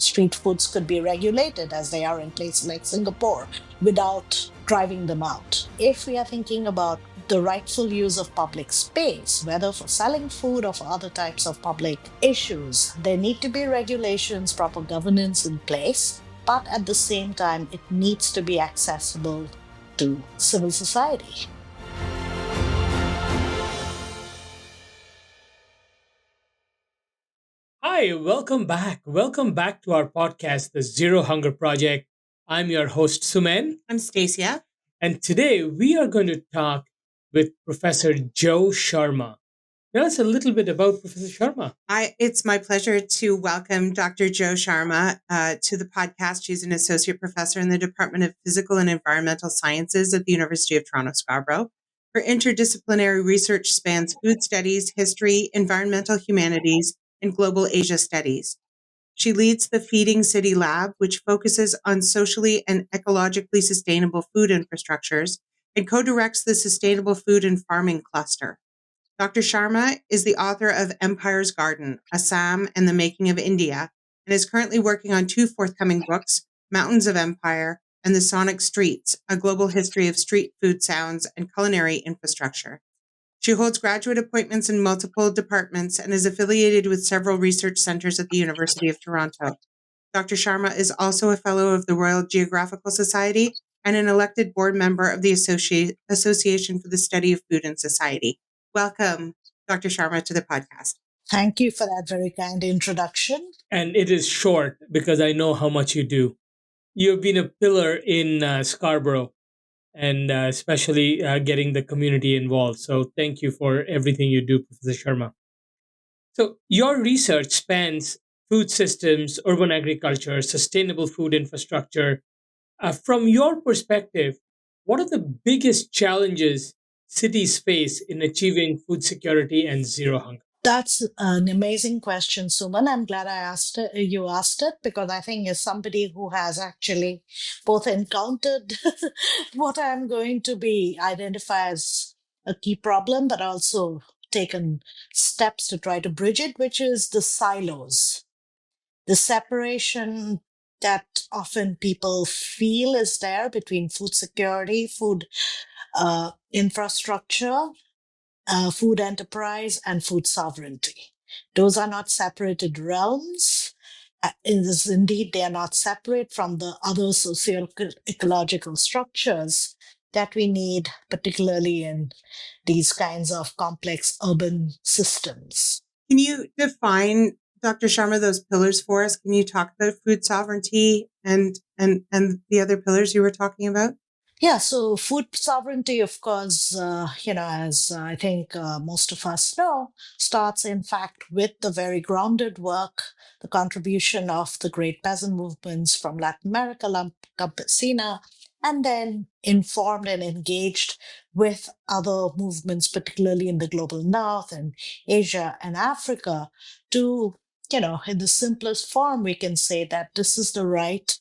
street foods could be regulated as they are in places like Singapore without driving them out. If we are thinking about the rightful use of public space, whether for selling food or for other types of public issues, there need to be regulations, proper governance in place, but at the same time, it needs to be accessible to civil society. Hi, welcome back. Welcome back to our podcast, The Zero Hunger Project. I'm your host, Sumen. I'm Stacia. And today we are going to talk with Professor Joe Sharma. Tell us a little bit about Professor Sharma. It's my pleasure to welcome Dr. Joe Sharma to the podcast. She's an associate professor in the Department of Physical and Environmental Sciences at the University of Toronto Scarborough. Her interdisciplinary research spans food studies, history, environmental humanities, and global Asia studies. She leads the Feeding City Lab, which focuses on socially and ecologically sustainable food infrastructures, and co-directs the Sustainable Food and Farming Cluster. Dr. Sharma is the author of Empire's Garden, Assam and the Making of India, and is currently working on two forthcoming books, Mountains of Empire and The Sonic Streets, A Global History of Street Food Sounds and Culinary Infrastructure. She holds graduate appointments in multiple departments and is affiliated with several research centers at the University of Toronto. Dr. Sharma is also a fellow of the Royal Geographical Society and an elected board member of the Association for the Study of Food and Society. Welcome, Dr. Sharma, to the podcast. Thank you for that very kind introduction. And it is short because I know how much you do. You've been a pillar in Scarborough and especially getting the community involved. So thank you for everything you do, Professor Sharma. So your research spans food systems, urban agriculture, sustainable food infrastructure. From your perspective, what are the biggest challenges cities face in achieving food security and zero hunger? That's an amazing question, Suman. I'm glad you asked it because I think as somebody who has actually both encountered what I'm going to be identify as a key problem, but also taken steps to try to bridge it, which is the silos, the separation that often people feel is there between food security, food infrastructure, food enterprise, and food sovereignty. Those are not separated realms. Indeed, they are not separate from the other socio-ecological structures that we need, particularly in these kinds of complex urban systems. Can you define, Dr. Sharma, those pillars for us? Can you talk about food sovereignty and the other pillars you were talking about? Yeah, so food sovereignty, of course, as I think most of us know, starts in fact with the very grounded work, the contribution of the great peasant movements from Latin America, La Campesina, and then informed and engaged with other movements, particularly in the global north and Asia and Africa, to, in the simplest form, we can say that this is the right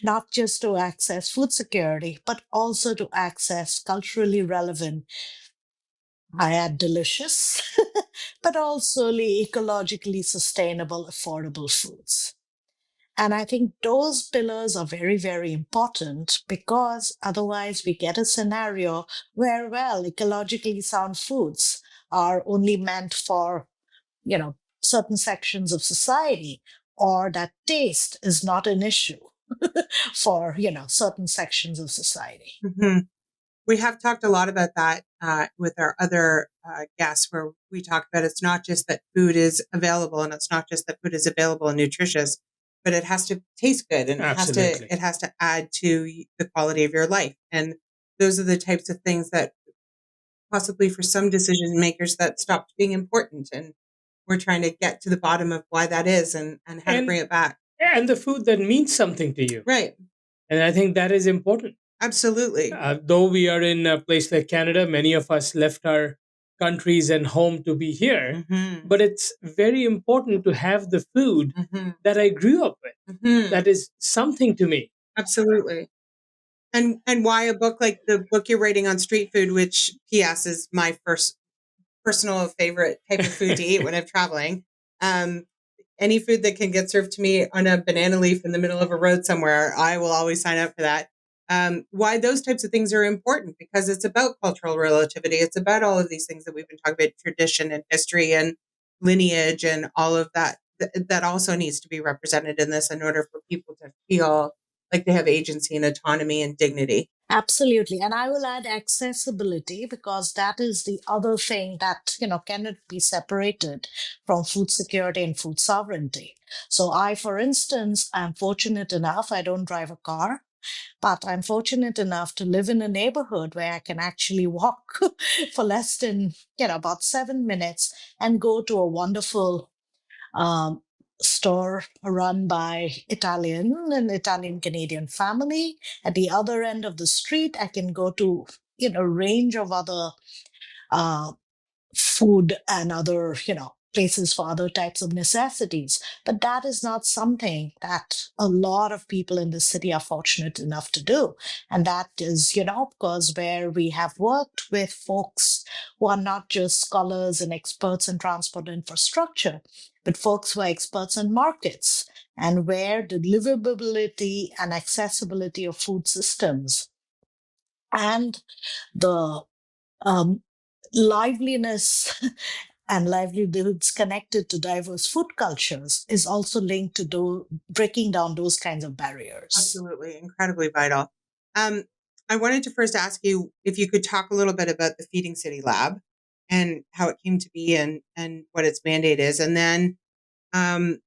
not just to access food security, but also to access culturally relevant, I add delicious, but also ecologically sustainable, affordable foods. And I think those pillars are very, very important because otherwise we get a scenario where, well, ecologically sound foods are only meant for, certain sections of society, or that taste is not an issue for certain sections of society. Mm-hmm. We have talked a lot about that with our other guests, where we talk about it's not just that food is available, and it's not just that food is available and nutritious, but it has to taste good, and it has to add to the quality of your life. And those are the types of things that possibly for some decision makers that stopped being important, and we're trying to get to the bottom of why that is and how to bring it back. And the food that means something to you. Right. And I think that is important. Absolutely. Though we are in a place like Canada, many of us left our countries and home to be here. Mm-hmm. But it's very important to have the food that I grew up with. That is something to me. Absolutely. And why a book like the book you're writing on street food, which PS is my first personal favorite type of food to eat when I'm traveling. any food that can get served to me on a banana leaf in the middle of a road somewhere, I will always sign up for that. Why those types of things are important, because it's about cultural relativity. It's about all of these things that we've been talking about, tradition and history and lineage and all of that. That also needs to be represented in this in order for people to feel like they have agency and autonomy and dignity. Absolutely. And I will add accessibility, because that is the other thing that, cannot be separated from food security and food sovereignty. So I, for instance, am fortunate enough, I don't drive a car, but I'm fortunate enough to live in a neighborhood where I can actually walk for less than, about 7 minutes and go to a wonderful um, store run by an Italian Canadian family. At the other end of the street, I can go to, a range of other uh, food and other, places for other types of necessities. But that is not something that a lot of people in the city are fortunate enough to do. And that is, because where we have worked with folks who are not just scholars and experts in transport infrastructure, but folks who are experts in markets, and where the livability and accessibility of food systems and the um, liveliness and livelihoods connected to diverse food cultures is also linked to breaking down those kinds of barriers. Absolutely, incredibly vital. Um, I wanted to first ask you if you could talk a little bit about the Feeding City Lab and how it came to be and what its mandate is, and then um,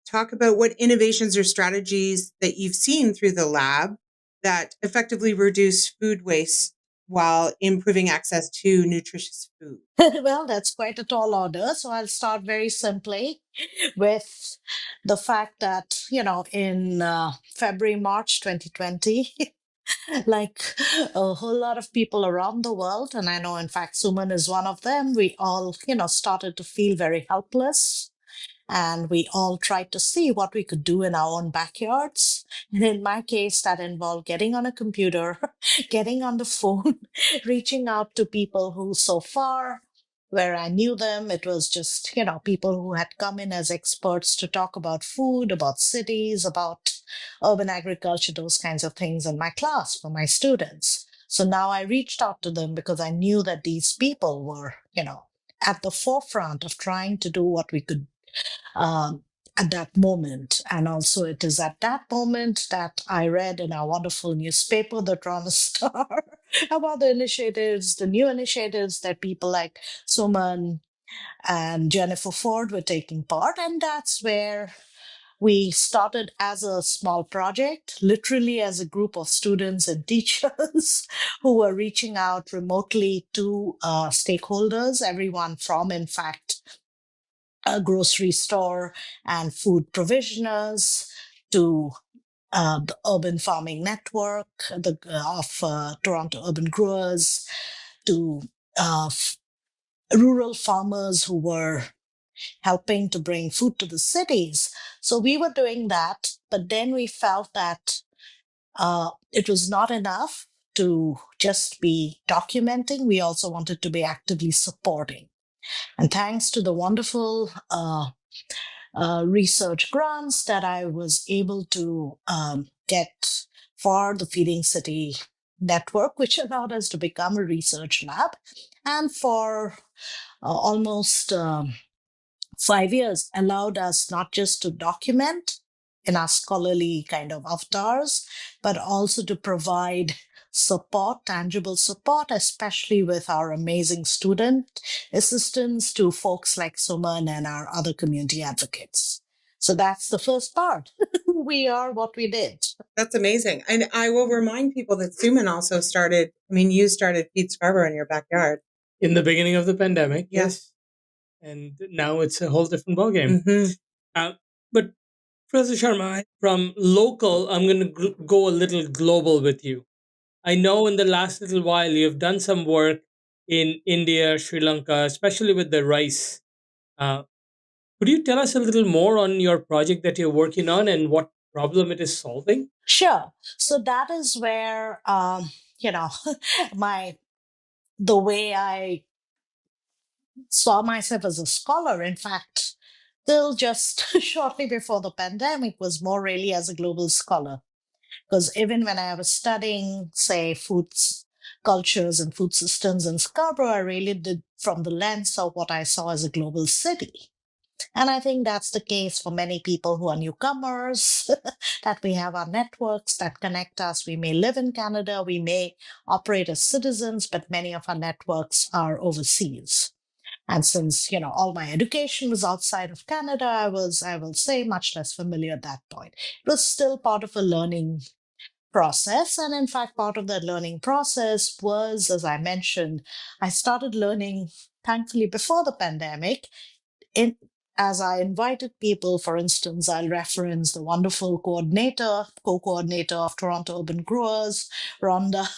talk about what innovations or strategies that you've seen through the lab that effectively reduce food waste while improving access to nutritious food. Well, that's quite a tall order. So I'll start very simply with the fact that, in February, March 2020, like a whole lot of people around the world, and I know, in fact, Suman is one of them, we all, started to feel very helpless. And we all tried to see what we could do in our own backyards. And in my case, that involved getting on a computer, getting on the phone, reaching out to people who so far, where I knew them, it was just, people who had come in as experts to talk about food, about cities, about urban agriculture, those kinds of things in my class for my students. So now I reached out to them because I knew that these people were, at the forefront of trying to do what we could um, at that moment. And also, it is at that moment that I read in our wonderful newspaper, the Toronto Star, about the initiatives, the new initiatives that people like Suman and Jennifer Ford were taking part. And that's where we started as a small project, literally as a group of students and teachers who were reaching out remotely to stakeholders, everyone from, in fact, a grocery store and food provisioners to the Urban Farming Network of Toronto Urban Growers, to rural farmers who were helping to bring food to the cities. So we were doing that, but then we felt that it was not enough to just be documenting. We also wanted to be actively supporting. And thanks to the wonderful research grants that I was able to get for the Feeding City network, which allowed us to become a research lab. And for almost 5 years, allowed us not just to document in our scholarly kind of avatars, but also to provide support, tangible support, especially with our amazing student assistants to folks like Suman and our other community advocates. So that's the first part. We are what we did. That's amazing. And I will remind people that Suman also started, you started Feed Scarborough in your backyard. In the beginning of the pandemic, Yeah. yes. And now it's a whole different ballgame. Mm-hmm. But Professor Sharma, from local, I'm going to go a little global with you. I know in the last little while you've done some work in India, Sri Lanka, especially with the rice. Uh, could you tell us a little more on your project that you're working on and what problem it is solving? Sure. So that is where, you know, my the way I saw myself as a scholar, in fact, till just shortly before the pandemic, was more really as a global scholar. Because even when I was studying, say, foods, cultures, and food systems in Scarborough, I really did from the lens of what I saw as a global city. And I think that's the case for many people who are newcomers, that we have our networks that connect us. We may live in Canada, we may operate as citizens, but many of our networks are overseas. And since, all my education was outside of Canada, I will say, much less familiar at that point. It was still part of a learning process. And in fact, part of that learning process was, as I mentioned, I started learning, thankfully, before the pandemic, in as I invited people. For instance, I'll reference the wonderful co-coordinator of Toronto Urban Growers, Rhonda,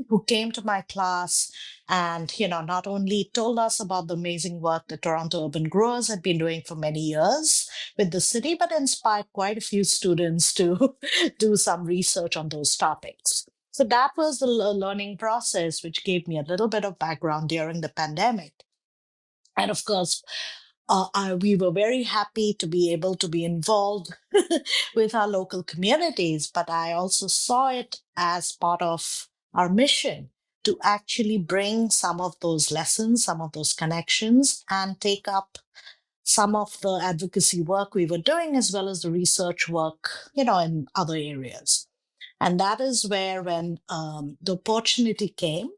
who came to my class and, not only told us about the amazing work that Toronto Urban Growers had been doing for many years with the city, but inspired quite a few students to do some research on those topics. So that was the learning process, which gave me a little bit of background during the pandemic. And of course, we were very happy to be able to be involved with our local communities, but I also saw it as part of our mission to actually bring some of those lessons, some of those connections, and take up some of the advocacy work we were doing, as well as the research work, in other areas. And that is where, when the opportunity came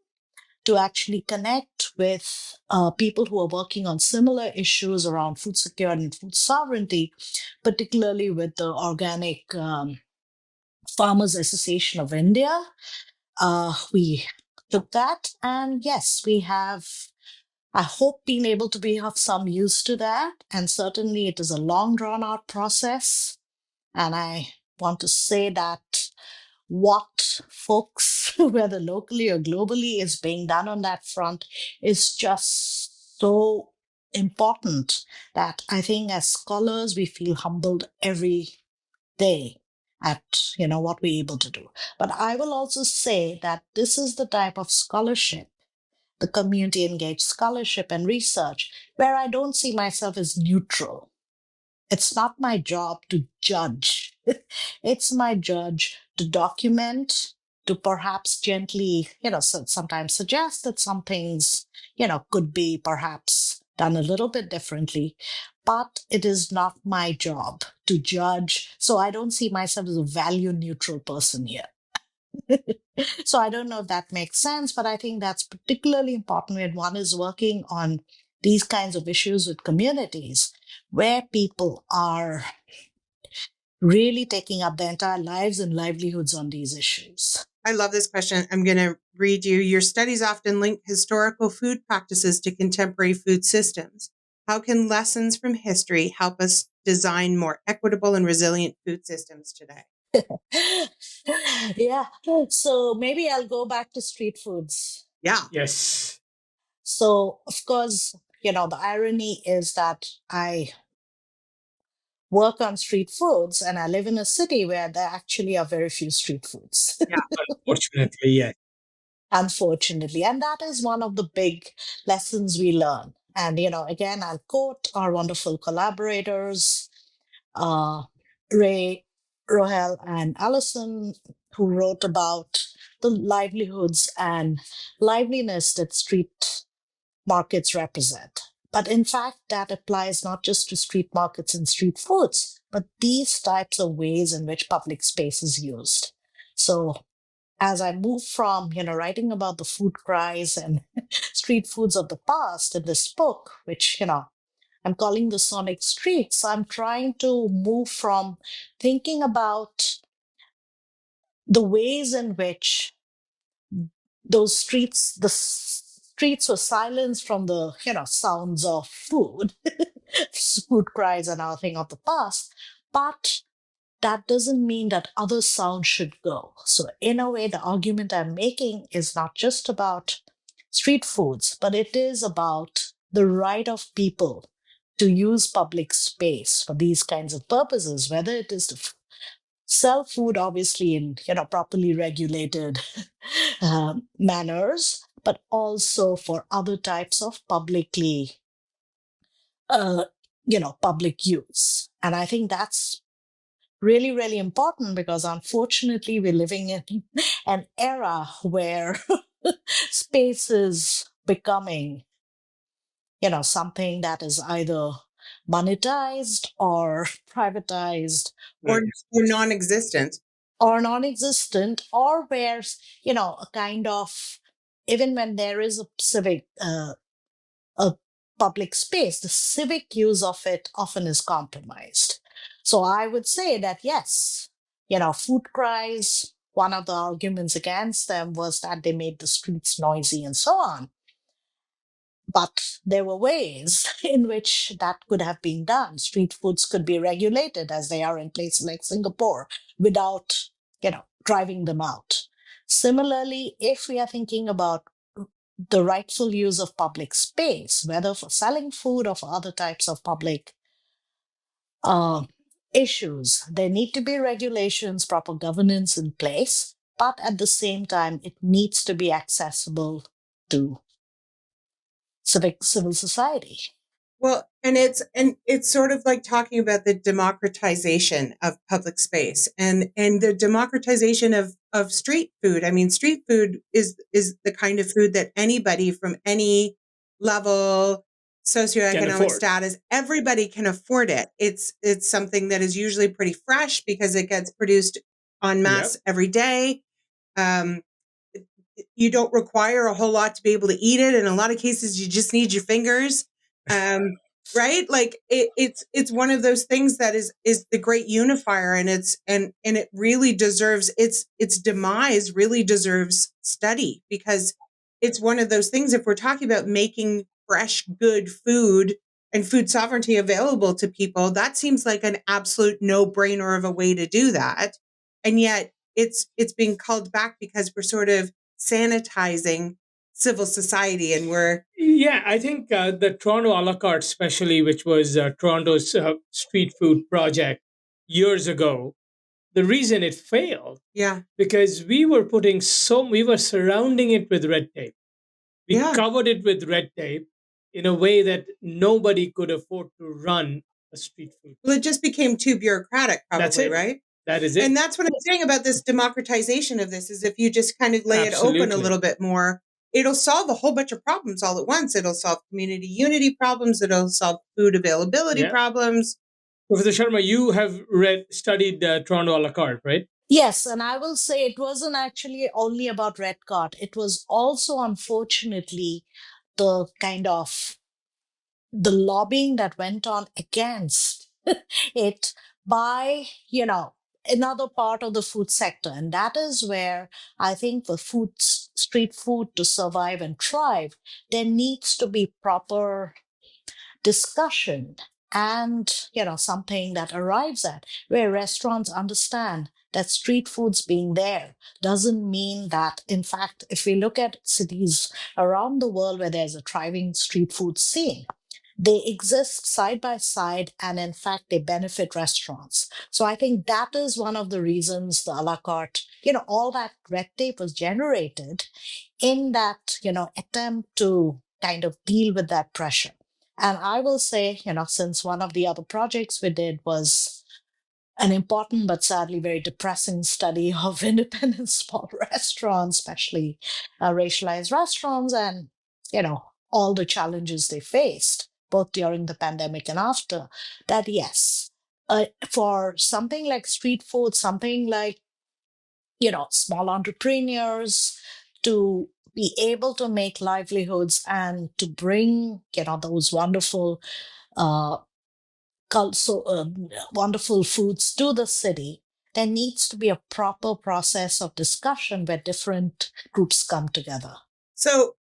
to actually connect with people who are working on similar issues around food security and food sovereignty, particularly with the Organic Farmers Association of India. We took that, and yes, we have, I hope, been able to be of some use to that. And certainly it is a long drawn out process. And I want to say that what folks, whether locally or globally, is being done on that front is just so important that I think as scholars, we feel humbled every day at what we're able to do. But I will also say that this is the type of scholarship, the community engaged scholarship and research, where I don't see myself as neutral. It's not my job to judge. It's my judge to document, to perhaps gently, sometimes suggest that some things, could be perhaps done a little bit differently. But it is not my job to judge. So I don't see myself as a value neutral person here. So I don't know if that makes sense, but I think that's particularly important when one is working on these kinds of issues with communities where people are really taking up their entire lives and livelihoods on these issues. I love this question. I'm going to read you. Your studies often link historical food practices to contemporary food systems. How can lessons from history help us design more equitable and resilient food systems today? Yeah. So maybe I'll go back to street foods. Yeah. Yes. So, of course, the irony is that I work on street foods and I live in a city where there actually are very few street foods. Yeah. Unfortunately, yes. Unfortunately. And that is one of the big lessons we learn. And, again, I'll quote our wonderful collaborators, uh, Ray, Rohel, and Allison, who wrote about the livelihoods and liveliness that street markets represent. But in fact, that applies not just to street markets and street foods, but these types of ways in which public space is used. So as I move from, writing about the food cries and street foods of the past in this book, which, I'm calling the Sonic Streets, I'm trying to move from thinking about the ways in which the streets were silenced from the, sounds of food, food cries and other thing of the past. But that doesn't mean that other sounds should go. So in a way, the argument I'm making is not just about street foods, but it is about the right of people to use public space for these kinds of purposes, whether it is to sell food, obviously in properly regulated manners, but also for other types of publicly uh, public use. And I think that's really, really important because unfortunately we're living in an era where space is becoming, something that is either monetized or privatized or non-existent. or non-existent, or where, a kind of, even when there is a public space, the civic use of it often is compromised. So I would say that yes, food cries, one of the arguments against them was that they made the streets noisy and so on. But there were ways in which that could have been done. Street foods could be regulated as they are in places like Singapore without, driving them out. Similarly, if we are thinking about the rightful use of public space, whether for selling food or for other types of public uh, issues, there need to be regulations, proper governance in place, but at the same time, it needs to be accessible to civil society. Well, and it's sort of like talking about the democratization of public space and the democratization of street food. I mean, street food is the kind of food that anybody from any level, socioeconomic status, everybody can afford it. It's something that is usually pretty fresh because it gets produced en masse every day. You don't require a whole lot to be able to eat it. In a lot of cases, you just need your fingers. Right? Like it's one of those things that is the great unifier, and it really deserves its demise really deserves study, because it's one of those things. If we're talking about making fresh, good food and food sovereignty available to people, that seems like an absolute no-brainer of a way to do that. And yet it's being called back because we're sort of sanitizing civil society, and I think the Toronto a la carte, especially, which was Toronto's street food project years ago, the reason it failed, because we were surrounding it with red tape. We covered it with red tape in a way that nobody could afford to run a street food. Well, it just became too bureaucratic, probably, right? That is it. And that's what I'm saying about this democratization of this, is if you just kind of lay it open a little bit more, it'll solve a whole bunch of problems all at once. It'll solve community unity problems. It'll solve food availability problems. Professor Sharma, you have studied Toronto a la carte, right? Yes, and I will say it wasn't actually only about red card. It was also, unfortunately, the kind of the lobbying that went on against it by, another part of the food sector. And that is where I think for street food to survive and thrive, there needs to be proper discussion and, something that arrives at where restaurants understand that street foods being there doesn't mean that, in fact, if we look at cities around the world where there's a thriving street food scene, they exist side by side, and in fact, they benefit restaurants. So I think that is one of the reasons the a la carte, all that red tape was generated in that, attempt to kind of deal with that pressure. And I will say, since one of the other projects we did was an important but sadly very depressing study of independent small restaurants, especially racialized restaurants, and, all the challenges they faced, both during the pandemic and after, that yes, for something like street food, something like, small entrepreneurs to be able to make livelihoods and to bring, those wonderful uh, wonderful foods to the city, there needs to be a proper process of discussion where different groups come together. So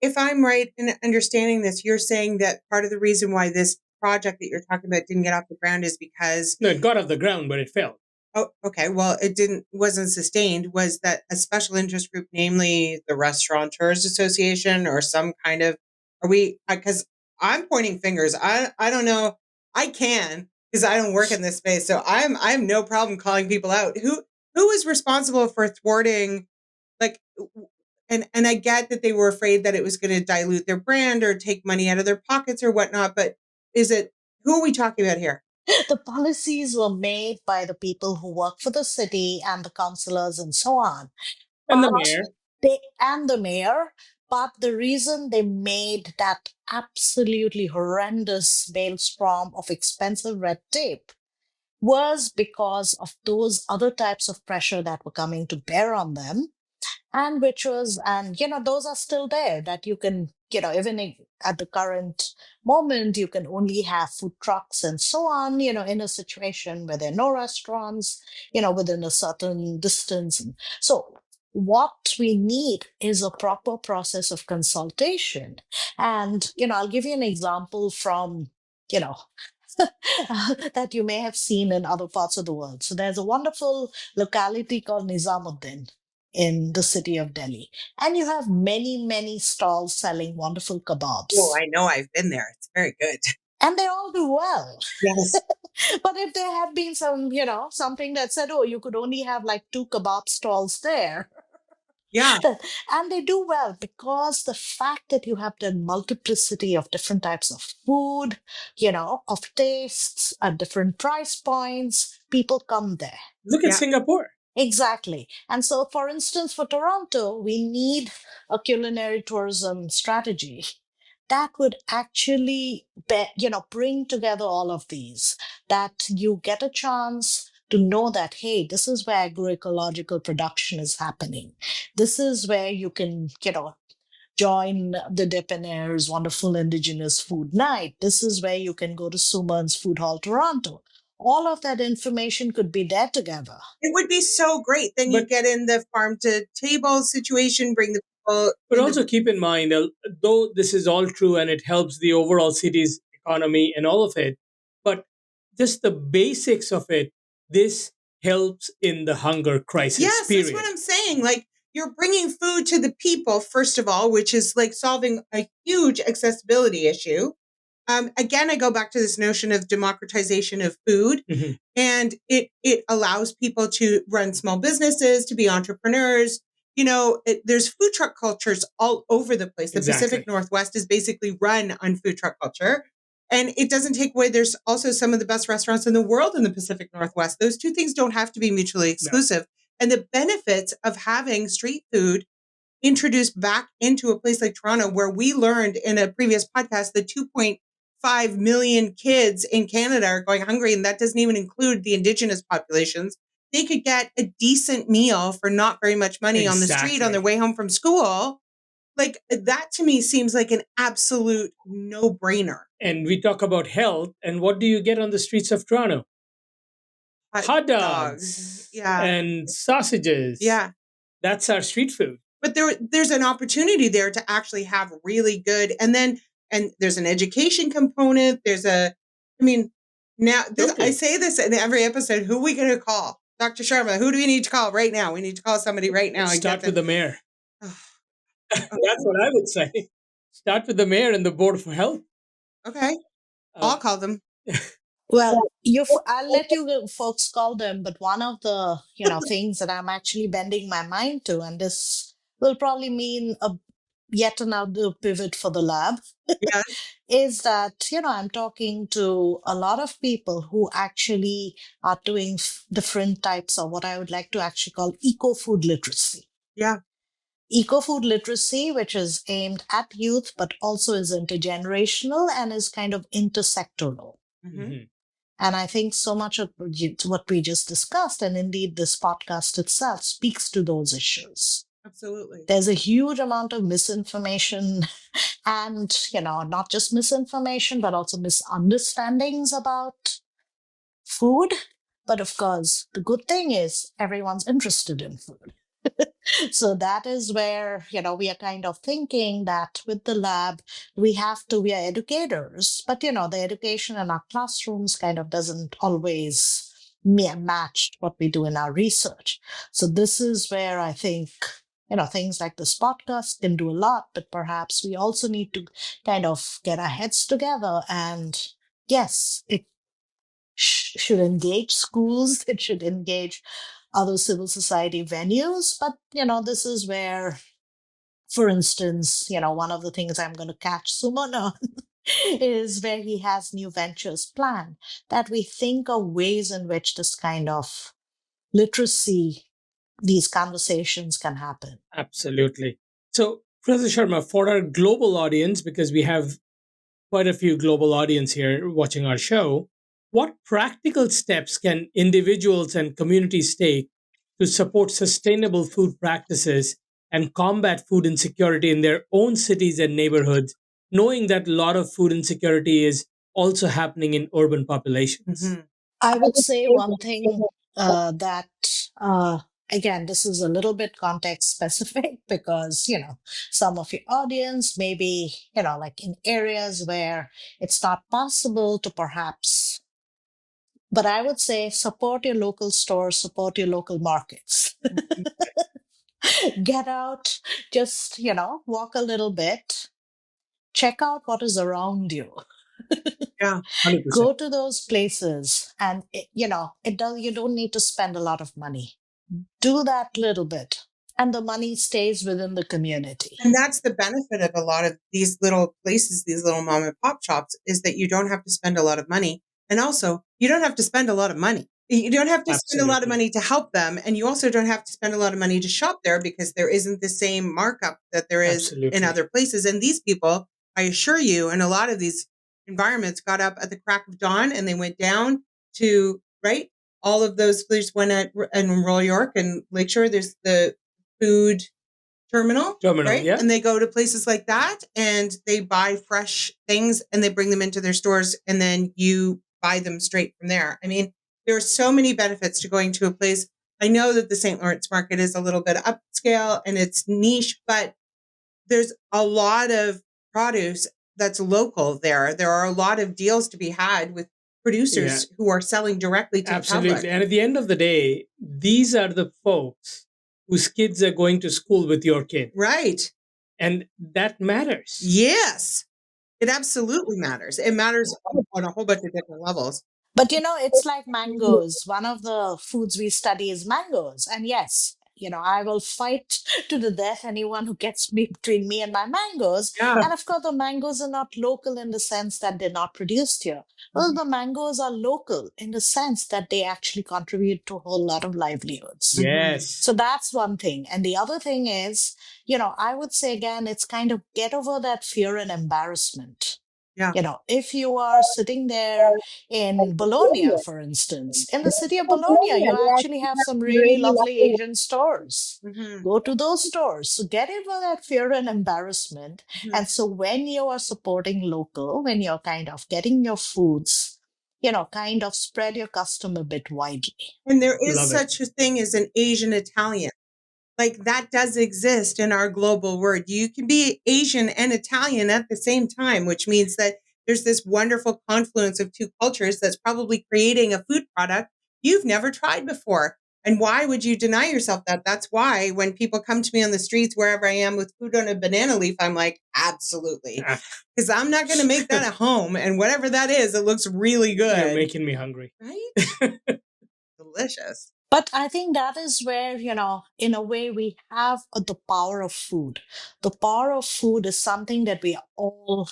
if I'm right in understanding this, you're saying that part of the reason why this project that you're talking about didn't get off the ground is because... No, it got off the ground, but it failed. Oh, okay. Well, wasn't sustained. Was that a special interest group, namely the Restaurateurs Association, or some kind of... because I'm pointing fingers. I don't know. I can, because I don't work in this space. So I have no problem calling people out. Who is responsible for thwarting, like, and I get that they were afraid that it was going to dilute their brand or take money out of their pockets or whatnot, but Who are we talking about here? The policies were made by the people who work for the city and the councillors and so on. And the But mayor. and the mayor. But the reason they made that absolutely horrendous maelstrom of expensive red tape was because of those other types of pressure that were coming to bear on them, and which was, and those are still there, that you can, even at the current moment, you can only have food trucks and so on, in a situation where there are no restaurants, within a certain distance. So what we need is a proper process of consultation. And I'll give you an example from you know that you may have seen in other parts of the world. So there's a wonderful locality called Nizamuddin in the city of Delhi. And you have many, many stalls selling wonderful Oh, kebabs. I know. I've been there. It's very good. And they all do well. Yes. But if there had been something that said, oh, you could only have like 2 kebab stalls there, Yeah. and they do well because the fact that you have the multiplicity of different types of food, of tastes at different price points, people come there. Look at Yeah. Singapore. Exactly. And so, for instance, for Toronto, we need a culinary tourism strategy that would actually bring together all of these, that you get a chance to know that, hey, this is where agroecological production is happening. This is where you can join the Depanair's wonderful indigenous food night. This is where you can go to Suman's Food Hall Toronto. All of that information could be there together. It would be so great. Then you But get in the farm to table situation, bring the people but in also keep in mind, though this is all true and it helps the overall city's economy and all of it, but just the basics of it, this helps in the hunger crisis. Yes, period. that's what I'm saying. Like, you're bringing food to the people, first of all, which is like solving a huge accessibility issue. Again, I go back to this notion of democratization of food, Mhm. and it allows people to run small businesses, to be entrepreneurs. There's food truck cultures all over the place. The Exactly. Pacific Northwest is basically run on food truck culture. And it doesn't take away, there's also some of the best restaurants in the world in the Pacific Northwest. Those two things don't have to be mutually exclusive. And the benefits of having street food introduced back into a place like Toronto, where we learned in a previous podcast that 2.5 million kids in Canada are going hungry, and that doesn't even include the Indigenous populations. They could get a decent meal for not very much money on the street on their way home from school. Like, that to me seems like an absolute no-brainer. And we talk about health, and what do you get on the streets of Toronto? Hot dogs. Yeah. And sausages. Yeah. That's our street food. But there's an opportunity there to actually have really good, and there's an education component. I say this in every episode. Who are we going to call? Dr. Sharma, who do we need to call right now? We need to call somebody right now. Start with the mayor. That's what I would say. Start with the mayor and the Board of Health. Okay. I'll call them. Well, I'll let you folks call them, but one of the things that I'm actually bending my mind to, and this will probably mean yet another pivot for the lab, Yeah. is that I'm talking to a lot of people who actually are doing different types of what I would like to actually call eco-food literacy. Yeah. Eco-food literacy, which is aimed at youth, but also is intergenerational and is kind of intersectoral. Mm-hmm. And I think so much of what we just discussed, and indeed this podcast itself, speaks to those issues. Absolutely. There's a huge amount of misinformation and, not just misinformation, but also misunderstandings about food. But of course, the good thing is everyone's interested in food. So that is where, we are kind of thinking that with the lab, we are educators, but, the education in our classrooms kind of doesn't always match what we do in our research. So this is where I think, things like this podcast can do a lot, but perhaps we also need to kind of get our heads together. And yes, it should engage schools, it should engage other civil society venues. But, this is where, for instance, one of the things I'm going to catch Suman on is where he has new ventures planned, that we think of ways in which this kind of literacy, these conversations can happen. Absolutely. So, Professor Sharma, for our global audience, because we have quite a few global audience here watching our show, what practical steps can individuals and communities take to support sustainable food practices and combat food insecurity in their own cities and neighborhoods, knowing that a lot of food insecurity is also happening in urban populations? Mhm. I would say one thing that, uh, again, this is a little bit context specific because, some of your audience may be, like in areas where it's not possible to perhaps, but I would say support your local stores, support your local markets. Get out, just, walk a little bit, check out what is around you. Yeah. 100%. Go to those places and you don't need to spend a lot of money. Do that little bit and the money stays within the community. And that's the benefit of a lot of these little places, these little mom and pop shops, is that you don't have to spend a lot of money. And also, you don't have to spend a lot of money. You don't have to spend a lot of Absolutely. money to help them. And you also don't have to spend a lot of money to shop there because there isn't the same markup that there is in Absolutely. other places. And these people, I assure you, in a lot of these environments, got up at the crack of dawn and they went down to, right? All of those, there's one in Royal York and Lakeshore, there's the food terminal, right? Yeah. And they go to places like that and they buy fresh things and they bring them into their stores and then you buy them straight from there. I mean, there are so many benefits to going to a place. I know that the St. Lawrence market is a little bit upscale and it's niche, but there's a lot of produce that's local there. There are a lot of deals to be had with producers who are selling directly to the Absolutely. public. And at the end of the day, these are the folks whose kids are going to school with your kid. Right. And that matters. Yes. It absolutely matters. It matters on a whole bunch of different levels. But it's like mangoes. One of the foods we study is mangoes. And yes, I will fight to the death anyone who gets me between me and my mangoes. Yeah. And of course, the mangoes are not local in the sense that they're not produced here. Well, the mangoes are local in the sense that they actually contribute to a whole lot of livelihoods. Yes. So that's one thing. And the other thing is, I would say again, it's kind of get over that fear and embarrassment. Yeah. If you are sitting there in Bologna, for instance, in the city of Bologna, you actually have some really lovely Asian stores. Go to those stores. So get over that fear and embarrassment. And so when you are supporting local, when you're kind of getting your foods, kind of spread your custom a bit widely. And there is such a thing as an Asian Italian. Like that does exist in our global world. You can be Asian and Italian at the same time, which means that there's this wonderful confluence of two cultures that's probably creating a food product you've never tried before. And why would you deny yourself that? That's why when people come to me on the streets, wherever I am with food on a banana leaf, I'm like, absolutely. Because I'm not going to make that at home. And whatever that is, it looks really good. You're making me hungry. Right? Delicious. But I think that is where, in a way, we have the power of food. The power of food is something that we are all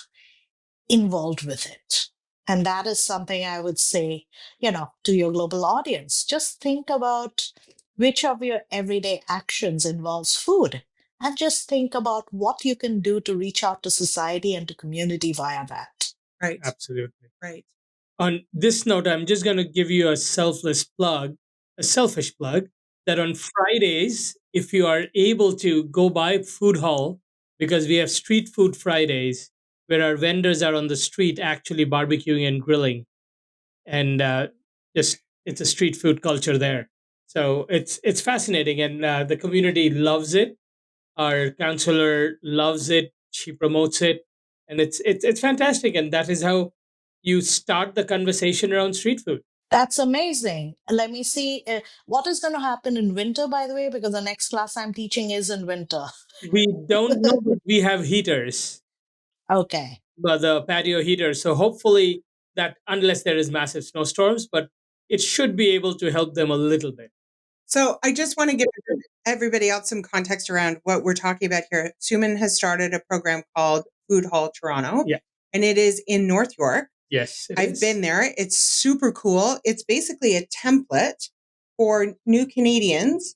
involved with it. And that is something I would say, to your global audience. Just think about which of your everyday actions involves food. And just think about what you can do to reach out to society and to community via that. Right. Absolutely. Right. On this note, I'm just going to give you a selfish plug that on Fridays, if you are able to go by Food Hall, because we have Street Food Fridays, where our vendors are on the street actually barbecuing and grilling. And just it's a street food culture there. So it's fascinating, and the community loves it. Our counselor loves it. She promotes it, and it's fantastic. And that is how you start the conversation around street food. That's amazing. Let me see what is going to happen in winter, by the way, because the next class I'm teaching is in winter. We don't know, but we have heaters. Okay. But the patio heaters. So hopefully that, unless there is massive snowstorms, but it should be able to help them a little bit. So I just want to give everybody else some context around what we're talking about here. Suman has started a program called Food Hall Toronto. Yeah. and it is in North York. Yes, I've been there. It's super cool. It's basically a template for new Canadians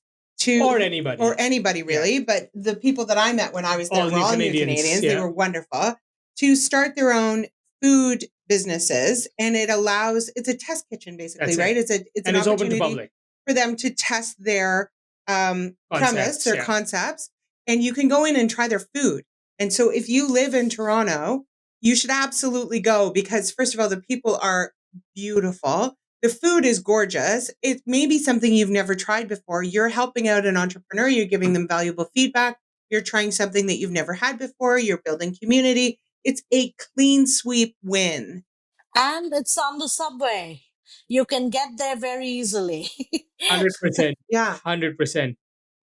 or anybody really. But the people that I met when I was there all were new all new Canadians. Canadians. Yeah. They were wonderful, to start their own food businesses. And it's a test kitchen basically, That's right? it. It's an it's open to opportunity public for them to test their premise, their yeah. concepts, and you can go in and try their food. And so if you live in Toronto, you should absolutely go, because first of all, the people are beautiful. The food is gorgeous. It may be something you've never tried before. You're helping out an entrepreneur. You're giving them valuable feedback. You're trying something that you've never had before. You're building community. It's a clean sweep win. And it's on the subway. You can get there very easily. 100%. Yeah. 100%.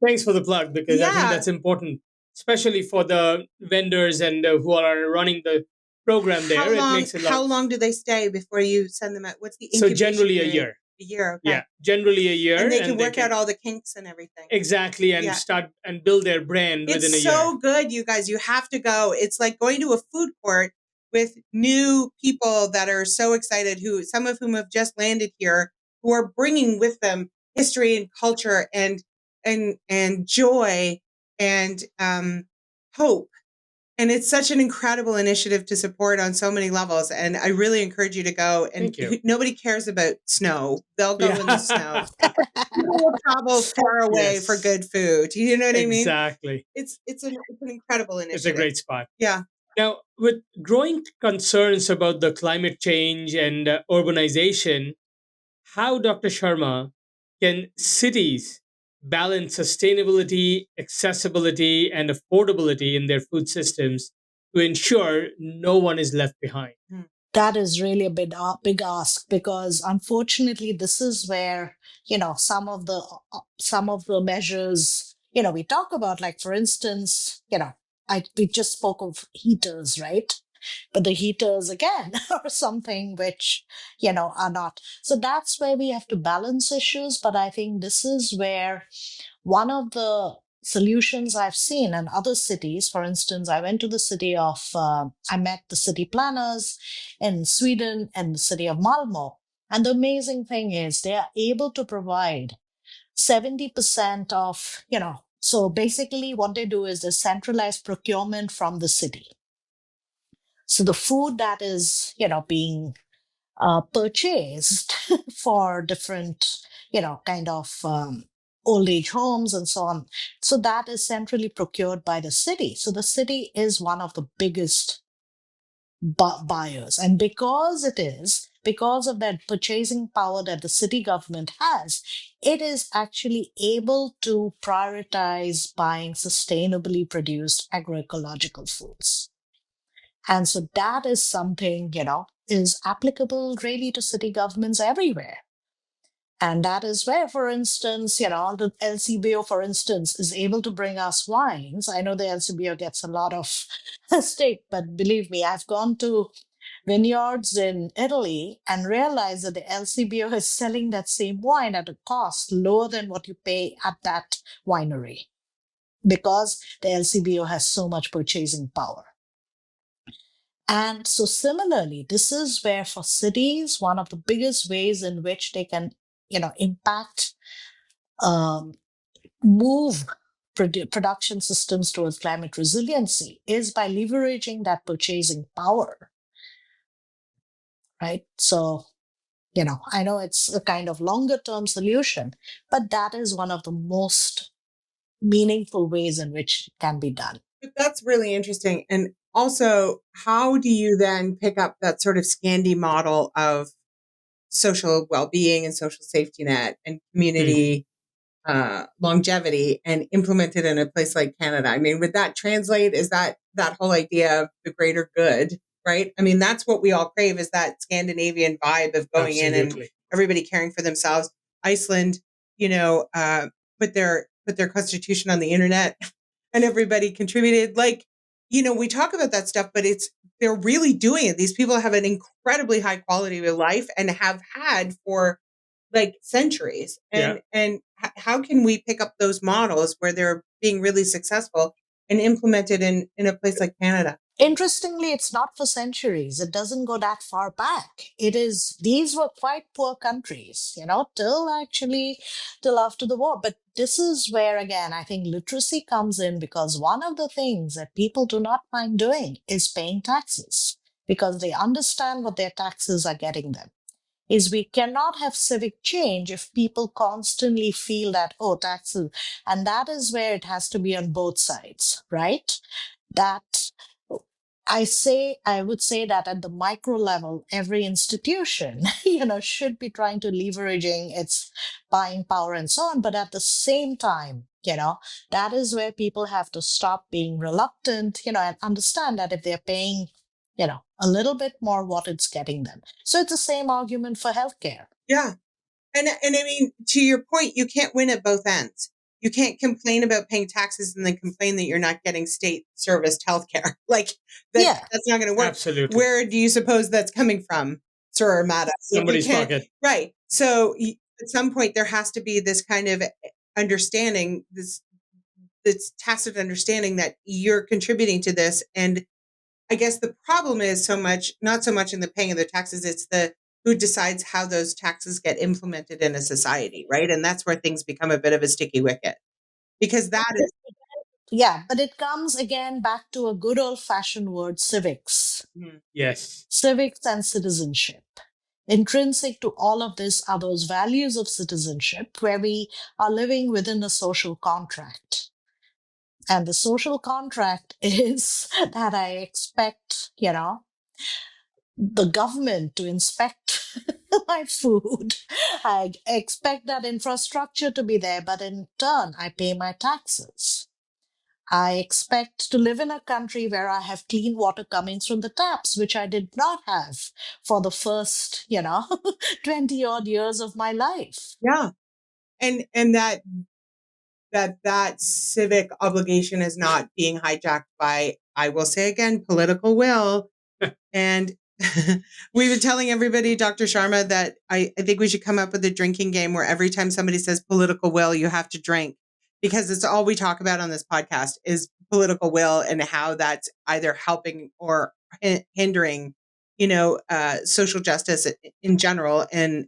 Thanks for the plug, because I think that's important, especially for the vendors and who are running the program there. How long, it makes a lot. How long do they stay before you send them out? What's the So incubation generally period? a year. A year, okay. Yeah, generally a year. And they can work out all the kinks and everything. Exactly, and start and build their brand within a year. It's so good, you guys. You have to go. It's like going to a food court with new people that are so excited, some of whom have just landed here, who are bringing with them history and culture and joy and hope. And it's such an incredible initiative to support on so many levels. And I really encourage you to go. And nobody cares about snow. They'll go in the snow. People will travel far away for good food. You know what I mean? Exactly. It's an incredible initiative. It's a great spot. Yeah. Now, with growing concerns about the climate change and urbanization, how, Dr. Sharma, can cities balance sustainability, accessibility, and affordability in their food systems to ensure no one is left behind? That is really a big ask, because unfortunately, this is where, some of the measures, we talk about, like, for instance, we just spoke of heaters, right? But the heaters, again, are something which, are not. So that's where we have to balance issues. But I think this is where one of the solutions I've seen in other cities, for instance, I met the city planners in Sweden and the city of Malmo. And the amazing thing is they are able to provide 70% of, so basically what they do is they centralize procurement from the city. So the food that is, being purchased for different, kind of old age homes and so on. So that is centrally procured by the city. So the city is one of the biggest buyers. And because of that purchasing power that the city government has, it is actually able to prioritize buying sustainably produced agroecological foods. And so that is something, is applicable really to city governments everywhere. And that is where, for instance, the LCBO, for instance, is able to bring us wines. I know the LCBO gets a lot of stake, but believe me, I've gone to vineyards in Italy and realized that the LCBO is selling that same wine at a cost lower than what you pay at that winery, because the LCBO has so much purchasing power. And so similarly, this is where for cities, one of the biggest ways in which they can, impact, move production systems towards climate resiliency is by leveraging that purchasing power, right? So, I know it's a kind of longer term solution, but that is one of the most meaningful ways in which it can be done. That's really interesting. And also, how do you then pick up that sort of Scandi model of social well-being and social safety net and community longevity and implement it in a place like Canada? I mean, would that translate? Is that whole idea of the greater good, right? I mean, that's what we all crave, is that Scandinavian vibe of going in and everybody caring for themselves. Iceland, put their constitution on the internet and everybody contributed. Like, we talk about that stuff, but they're really doing it. These people have an incredibly high quality of life and have had for like centuries. And how can we pick up those models where they're being really successful and implemented in a place like Canada? Interestingly, it's not for centuries. It doesn't go that far back. These were quite poor countries, till after the war. But this is where, again, I think literacy comes in, because one of the things that people do not mind doing is paying taxes, because they understand what their taxes are getting them. Is we cannot have civic change if people constantly feel that, oh, taxes. And that is where it has to be on both sides, right? That I would say that at the micro level, every institution, should be trying to leveraging its buying power and so on. But at the same time, that is where people have to stop being reluctant, and understand that if they're paying, a little bit more, what it's getting them. So it's the same argument for healthcare. Yeah. And I mean, to your point, you can't win at both ends. You can't complain about paying taxes and then complain that you're not getting state serviced healthcare. Like Yeah. that's not going to work. Absolutely. Where do you suppose that's coming from, sir or madam? Somebody's pocket. Right. So at some point, there has to be this kind of understanding, this tacit understanding that you're contributing to this. And I guess the problem is not so much in the paying of the taxes, it's the who decides how those taxes get implemented in a society, right? And that's where things become a bit of a sticky wicket, because that is. Yeah, but it comes again back to a good old fashioned word, civics. Yes. Civics and citizenship. Intrinsic to all of this are those values of citizenship where we are living within a social contract. And the social contract is that I expect, the government to inspect my food. I expect that infrastructure to be there, but in turn, I pay my taxes. I expect to live in a country where I have clean water coming from the taps, which I did not have for the first, 20 odd years of my life. Yeah. And that civic obligation is not being hijacked by, I will say again, political will. And we've been telling everybody, Dr. Sharma, that I think we should come up with a drinking game where every time somebody says political will, you have to drink, because it's all we talk about on this podcast is political will and how that's either helping or hindering, social justice in general and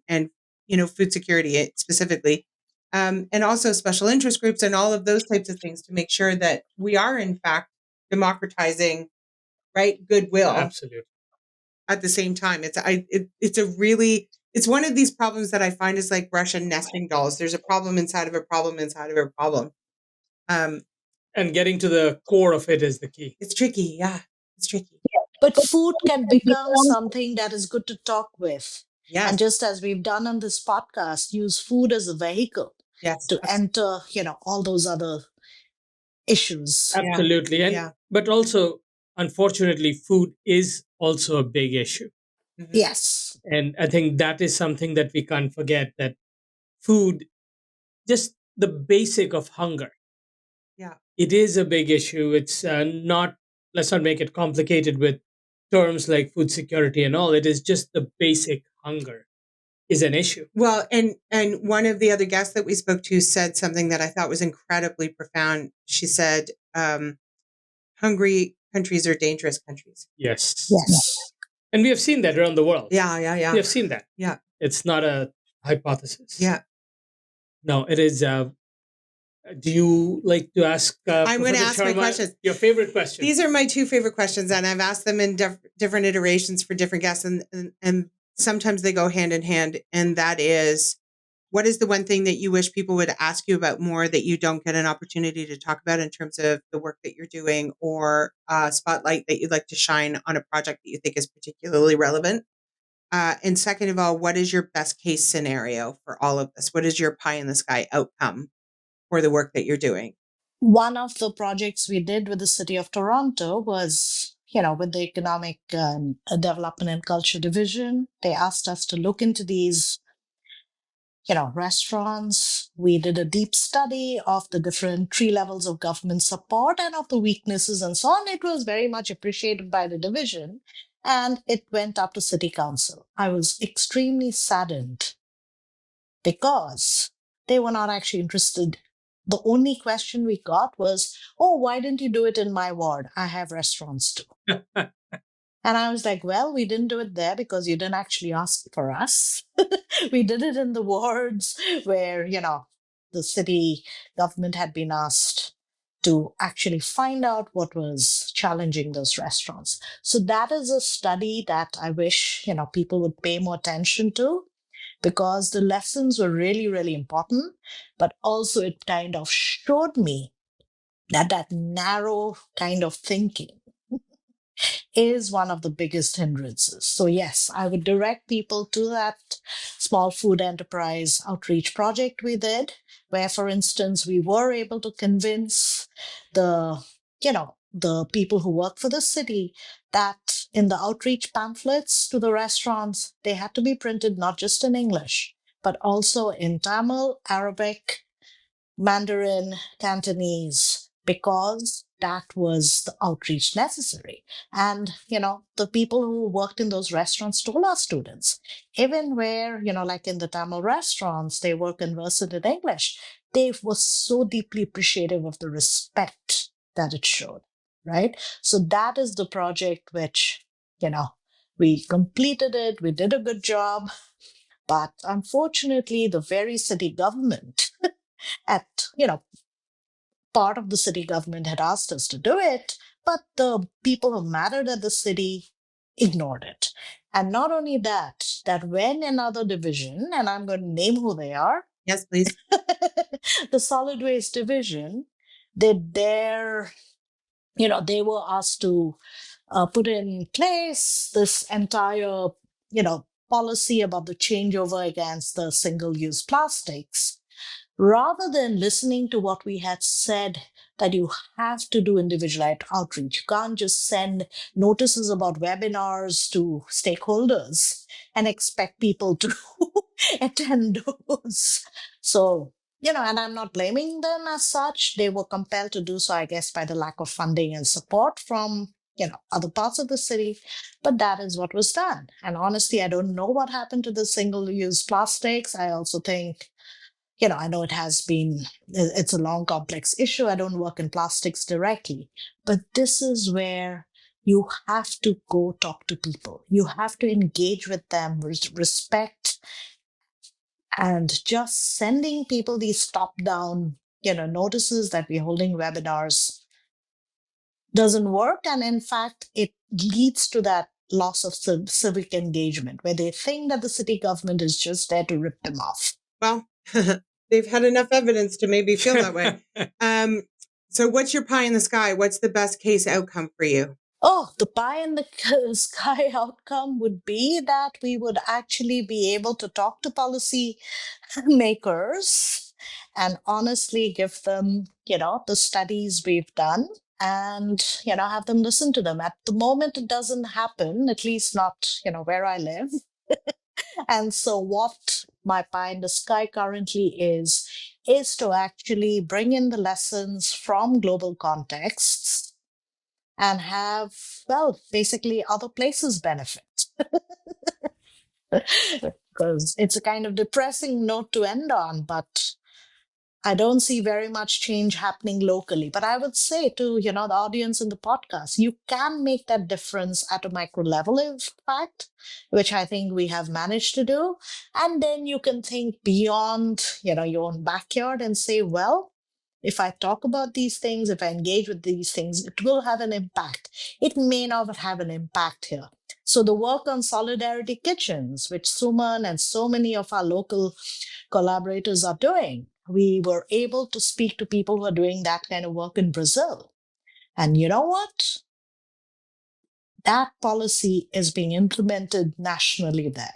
food security specifically. And also special interest groups and all of those types of things to make sure that we are in fact democratizing, right, goodwill. Absolutely. At the same time, it's one of these problems that I find is like Russian nesting dolls. There's a problem inside of a problem inside of a problem. And getting to the core of it is the key. It's tricky. Yeah, it's tricky. But food can become something that is good to talk with. Yes. And just as we've done on this podcast, use food as a vehicle to enter, all those other issues. Absolutely. And but also, unfortunately, food is also a big issue. Mm-hmm. Yes. And I think that is something that we can't forget, that food, just the basic of hunger. Yeah. It is a big issue. It's let's not make it complicated with terms like food security and all. It is just the basic hunger is an issue. Well, and one of the other guests that we spoke to said something that I thought was incredibly profound. She said, hungry countries are dangerous countries. Yes. Yes. And we have seen that around the world. Yeah. We have seen that. Yeah. It's not a hypothesis. Yeah. No, it is. Do you like to ask? I'm going to ask Sharma, my questions. Your favorite questions. These are my two favorite questions, and I've asked them in different iterations for different guests, and sometimes they go hand in hand. And that is, what is the one thing that you wish people would ask you about more that you don't get an opportunity to talk about in terms of the work that you're doing, or a spotlight that you'd like to shine on a project that you think is particularly relevant? And second of all, what is your best case scenario for all of this? What is your pie in the sky outcome for the work that you're doing? One of the projects we did with the City of Toronto was, with the Economic Development and Culture Division. They asked us to look into these, restaurants. We did a deep study of the different 3 levels of government support and of the weaknesses and so on. It was very much appreciated by the division, and it went up to City Council. I was extremely saddened because they were not actually interested The only question we got was, oh, why didn't you do it in my ward? I have restaurants too. And I was like, well, we didn't do it there because you didn't actually ask for us. We did it in the wards where, the city government had been asked to actually find out what was challenging those restaurants. So that is a study that I wish, people would pay more attention to, because the lessons were really, really important. But also it kind of showed me that narrow kind of thinking is one of the biggest hindrances. So, yes, I would direct people to that small food enterprise outreach project we did, where, for instance, we were able to convince the people who work for the city that in the outreach pamphlets to the restaurants, they had to be printed not just in English, but also in Tamil, Arabic, Mandarin, Cantonese, because that was the outreach necessary. And, the people who worked in those restaurants told our students, even where, like in the Tamil restaurants, they were conversant in English, they were so deeply appreciative of the respect that it showed, right? So that is the project which, we completed it, we did a good job, but unfortunately, the very city government at, part of the city government had asked us to do it, but the people who mattered at the city ignored it. And not only that, that when another division, and I'm going to name who they are, Yes, please. the solid waste division, they were asked to put in place this entire, policy about the changeover against the single-use plastics, rather than listening to what we had said, that you have to do individualized outreach. You can't just send notices about webinars to stakeholders and expect people to attend those. So, and I'm not blaming them as such. They were compelled to do so, I guess, by the lack of funding and support from, other parts of the city. But that is what was done. And honestly, I don't know what happened to the single-use plastics. I also think, I know it's a long, complex issue. I don't work in plastics directly, but this is where you have to go talk to people. You have to engage with them with respect, and just sending people these top-down, notices that we're holding webinars doesn't work. And in fact, it leads to that loss of civic engagement, where they think that the city government is just there to rip them off. Well, they've had enough evidence to maybe feel that way. So what's your pie in the sky? What's the best case outcome for you? Oh, the pie in the sky outcome would be that we would actually be able to talk to policy makers and honestly give them, the studies we've done, and, have them listen to them. At the moment, it doesn't happen, at least not, where I live. And so what my pie in the sky currently is to actually bring in the lessons from global contexts and have, well, basically other places benefit. Because it's a kind of depressing note to end on, but I don't see very much change happening locally. But I would say to, the audience in the podcast, you can make that difference at a micro level, in fact, which I think we have managed to do. And then you can think beyond, your own backyard and say, well, if I talk about these things, if I engage with these things, it will have an impact. It may not have an impact here. So the work on solidarity kitchens, which Suman and so many of our local collaborators are doing, we were able to speak to people who are doing that kind of work in Brazil. And you know what? That policy is being implemented nationally there.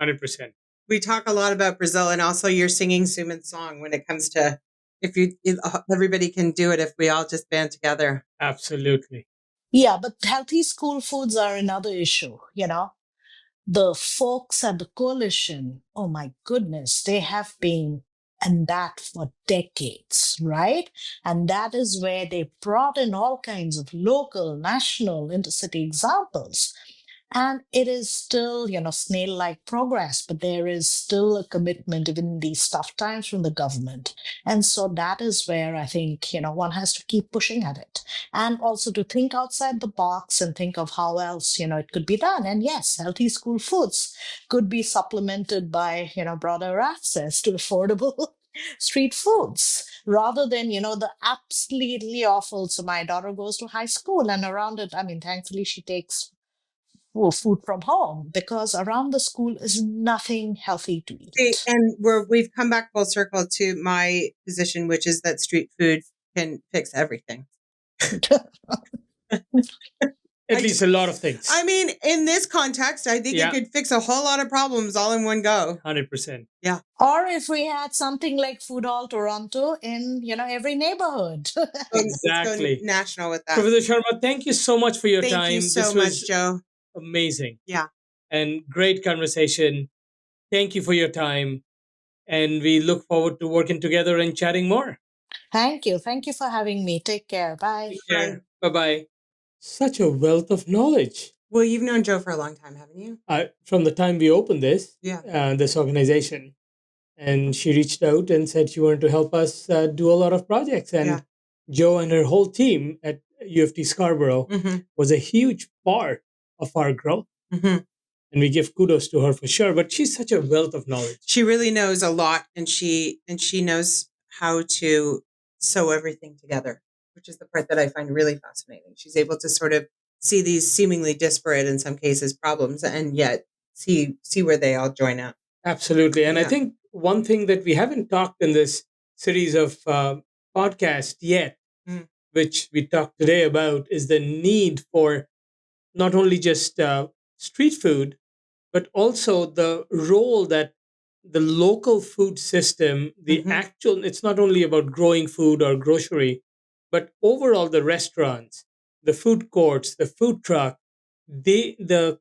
100%. We talk a lot about Brazil, and also you're singing Suman's song when it comes to if everybody can do it if we all just band together. Absolutely. Yeah, but healthy school foods are another issue, The folks at the coalition, oh my goodness, they have been and that for decades, right? And that is where they brought in all kinds of local, national, intercity examples. And it is still, snail-like progress, but there is still a commitment even in these tough times from the government. And so that is where I think, one has to keep pushing at it. And also to think outside the box and think of how else, it could be done. And yes, healthy school foods could be supplemented by, broader access to affordable street foods rather than the absolutely awful. So my daughter goes to high school, and around it, I mean, thankfully she takes food from home, because around the school is nothing healthy to eat. And we've come back full circle to my position, which is that street food can fix everything. At least a lot of things. I mean, in this context, I think it could fix a whole lot of problems all in one go. 100%. Yeah. Or if we had something like Food Hall Toronto in, every neighborhood. Exactly. Let's go national with that. Professor Sharma, thank you so much for your time. Thank you so much, Joe. Amazing. Yeah. And great conversation. Thank you for your time. And we look forward to working together and chatting more. Thank you. Thank you for having me. Take care. Bye. Take care. Bye-bye. Such a wealth of knowledge. Well, you've known Joe for a long time, haven't you? From the time we opened this, Yeah. this organization. And she reached out and said she wanted to help us do a lot of projects. And Joe and her whole team at UFT Scarborough was a huge part of our growth. And we give kudos to her for sure. But she's such a wealth of knowledge. She really knows a lot, and she knows how to sew everything together, which is the part that I find really fascinating. She's able to sort of see these seemingly disparate, in some cases, problems, and yet see where they all join up. Absolutely. And I think one thing that we haven't talked in this series of podcasts yet, which we talked today about, is the need for not only just street food, but also the role that the local food system, it's not only about growing food or grocery, but overall the restaurants, the food courts, the food truck, the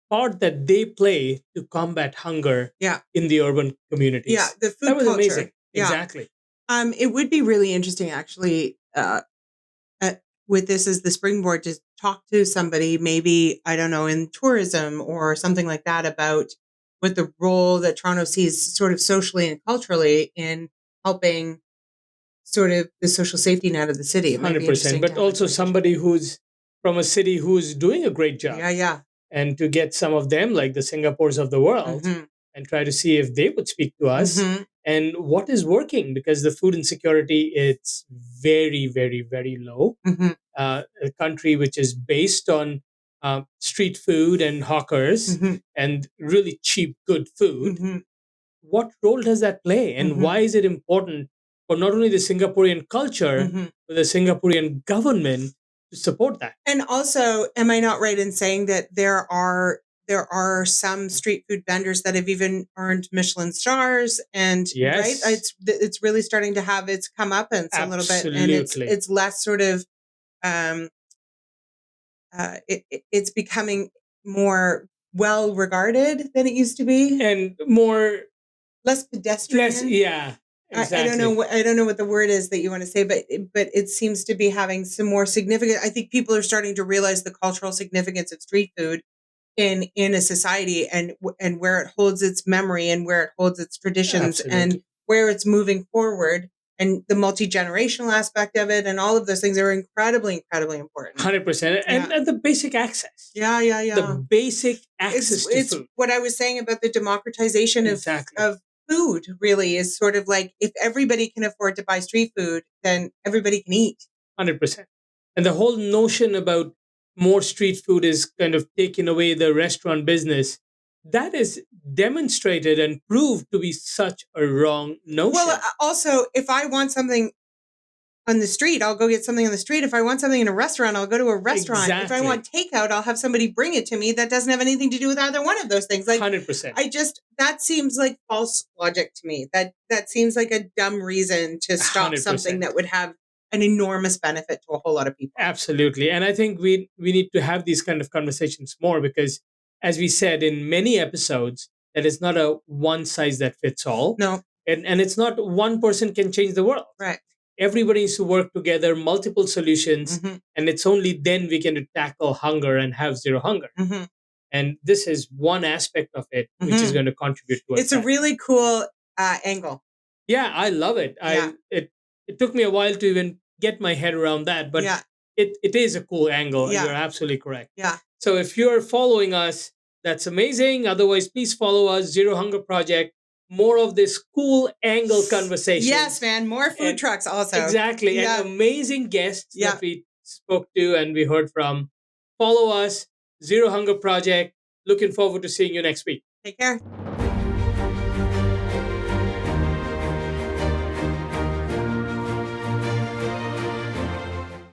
part that they play to combat hunger in the urban communities. Yeah, the food that was culture. Amazing. Yeah. Exactly. It would be really interesting, actually, with this as the springboard, to talk to somebody, maybe, I don't know, in tourism or something like that, about what the role that Toronto sees sort of socially and culturally in helping sort of the social safety net of the city. 100%. But also somebody who's from a city who's doing a great job. Yeah. And to get some of them, like the Singapores of the world, and try to see if they would speak to us and what is working, because the food insecurity, it's very, very, very low. A country which is based on street food and hawkers and really cheap, good food. What role does that play? And why is it important for not only the Singaporean culture, but the Singaporean government to support that? And also, am I not right in saying that there are some street food vendors that have even earned Michelin stars, and right, it's really starting to have its comeuppance a little bit, and it's less sort of it's becoming more well regarded than it used to be, and less pedestrian. Exactly. I don't know what the word is that you want to say, but it seems to be having some more significant. I think people are starting to realize the cultural significance of street food in a society, and where it holds its memory, and where it holds its traditions, and where it's moving forward, and the multi-generational aspect of it, and all of those things are incredibly, incredibly important. 100%. And the basic access. Yeah. The basic access to it's food. What I was saying about the democratization of food, really, is sort of like, if everybody can afford to buy street food, then everybody can eat. 100%. And the whole notion about more street food is kind of taking away the restaurant business. That is demonstrated and proved to be such a wrong notion. Well, also, if I want something on the street, I'll go get something on the street. If I want something in a restaurant, I'll go to a restaurant. Exactly. If I want takeout, I'll have somebody bring it to me. That doesn't have anything to do with either one of those things. Like 100%. That seems like false logic to me. That seems like a dumb reason to stop 100%. Something that would have an enormous benefit to a whole lot of people. Absolutely. And I think we need to have these kind of conversations more, because, as we said in many episodes, that it's not a one size that fits all. No. And it's not one person can change the world. Right. Everybody needs to work together, multiple solutions, and it's only then we can tackle hunger and have zero hunger. And this is one aspect of it which is going to contribute towards It's a that. really cool angle. Yeah, I love it. Yeah. It took me a while to even get my head around that, but Yeah. it is a cool angle. Yeah. You're absolutely correct. Yeah. So if you're following us, that's amazing. Otherwise, please follow us, Zero Hunger Project. More of this cool angle conversation. Yes, man. More food trucks also. Exactly. Yeah. And amazing guests Yeah. that we spoke to and we heard from. Follow us, Zero Hunger Project. Looking forward to seeing you next week. Take care.